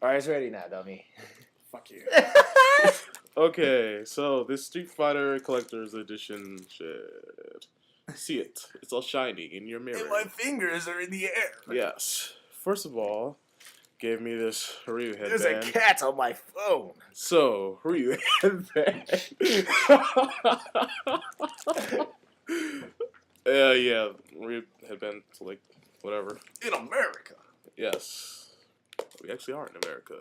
Alright, it's ready now, dummy. Fuck you. Okay, so this Street Fighter Collector's Edition shit. See it. It's all shiny in your mirror. And my fingers are in the air. Yes. First of all, gave me this Ryu headband. There's a cat on my phone. So, Ryu headband. Yeah, Ryu headband, like, whatever. In America. Yes. We actually are in America.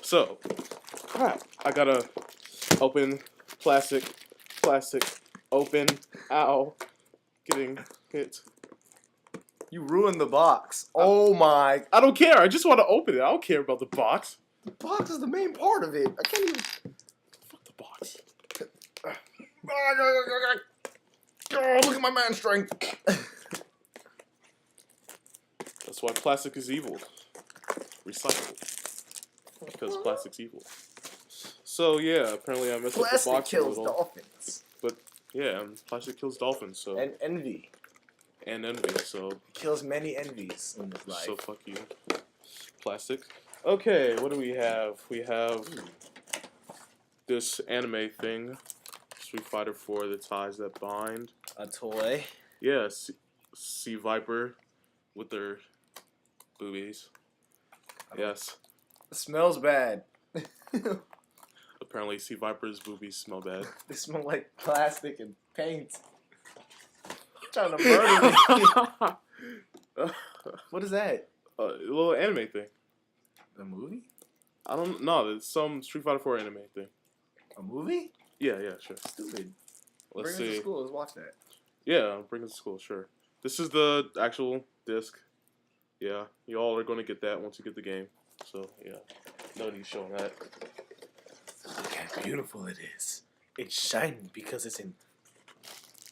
So, crap. I gotta open plastic, open, ow, getting hit. You ruined the box. Oh my. I don't care. I just want to open it. I don't care about the box. The box is the main part of it. I can't even. Fuck the box. Oh, look at my man strength. That's why plastic is evil. Recycle. Because plastic's evil. So yeah, apparently I messed up the Plastic box kills a little. dolphins. But yeah, plastic kills dolphins. So And envy. and envy. So Kills many envies in this life. so fuck you. Plastic. Okay, what do we have? We have this anime thing. Street Fighter 4, the ties that bind. A toy. Yeah, Sea Viper with their boobies. Yes. It smells bad. Apparently, Sea Viper's boobies smell bad. They smell like plastic and paint. You're trying to murder me. What is that? A little anime thing. A movie? I don't know. It's some Street Fighter 4 anime thing. A movie? Yeah, sure. Stupid. Let's Bring it see. to school. Let's watch that. Yeah, bring it to school, sure. This is the actual disc. Yeah, you all are going to get that once you get the game. So, yeah. No need showing that. Look how beautiful it is. It's shiny because it's in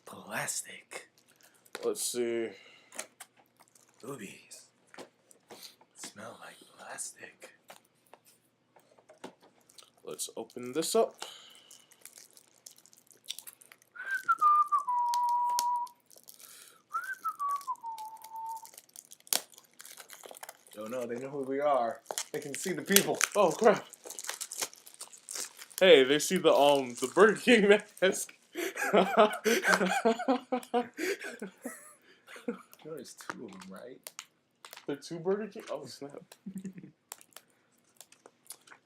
plastic. Let's see. Boobies. Smell like plastic. Let's open this up. Oh no, they know who we are. They can see the people. Oh, crap. Hey, they see the Burger King mask. There's two of them, right? The two Burger King? Oh, snap.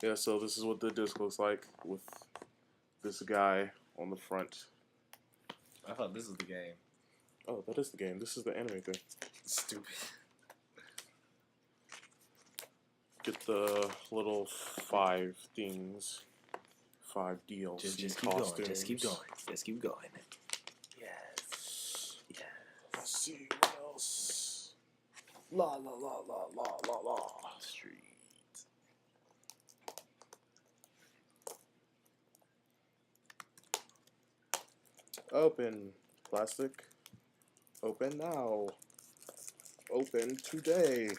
Yeah, so this is what the disc looks like with this guy on the front. I thought this was the game. Oh, that is the game. This is the anime thing. Stupid. Get the little 5 things. 5 DLC Just keep costumes. going. Just keep going. Just keep going. Yes. Yes. Let's see what else. La la la la la la la. Street. Open. Plastic. Open now. Open today.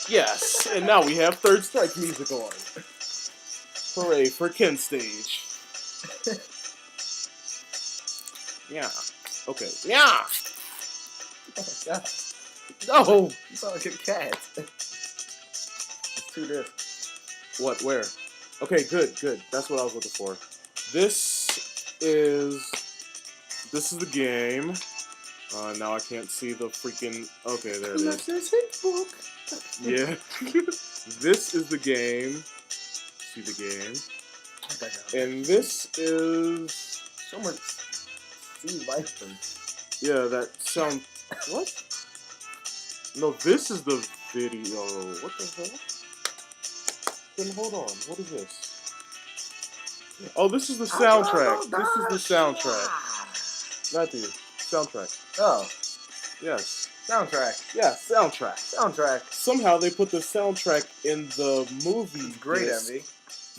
Yes, and now we have Third Strike music on. Hooray for Ken stage. Yeah. Okay. Yeah. Oh my god. No. You sound like a cat. It's too different. What? Where? Okay. Good. That's what I was looking for. This is the game. Now I can't see the freaking. Okay, there it is. book. Yeah. This is the game. See the game. And this is. So much Sea Viper. Yeah, that sound. What? No, this is the video. What the hell? Then hold on. What is this? Oh, this is the soundtrack. This is the soundtrack. Matthew, soundtrack. Oh, Yes. soundtrack. Yeah, soundtrack. Soundtrack. Somehow they put the soundtrack in the movie. It's great, disc Envy.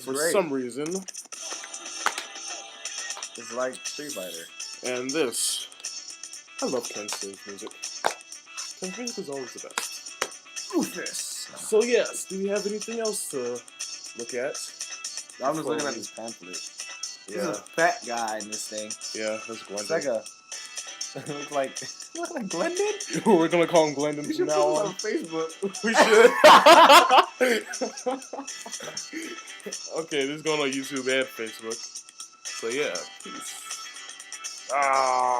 For Great. some reason. It's like Street Fighter. And this. I love Ken Stage music. Ken music is always the best. Rufus. So yes, do we have anything else to look at? I'm just looking at this pamphlet. Yeah. There's a fat guy in this thing. Yeah, that's one It's like a Look like Glendon. We're gonna call him Glendon We from should now put him on. on Facebook. We should. Okay, this is going on YouTube and Facebook. So yeah, peace. Ah.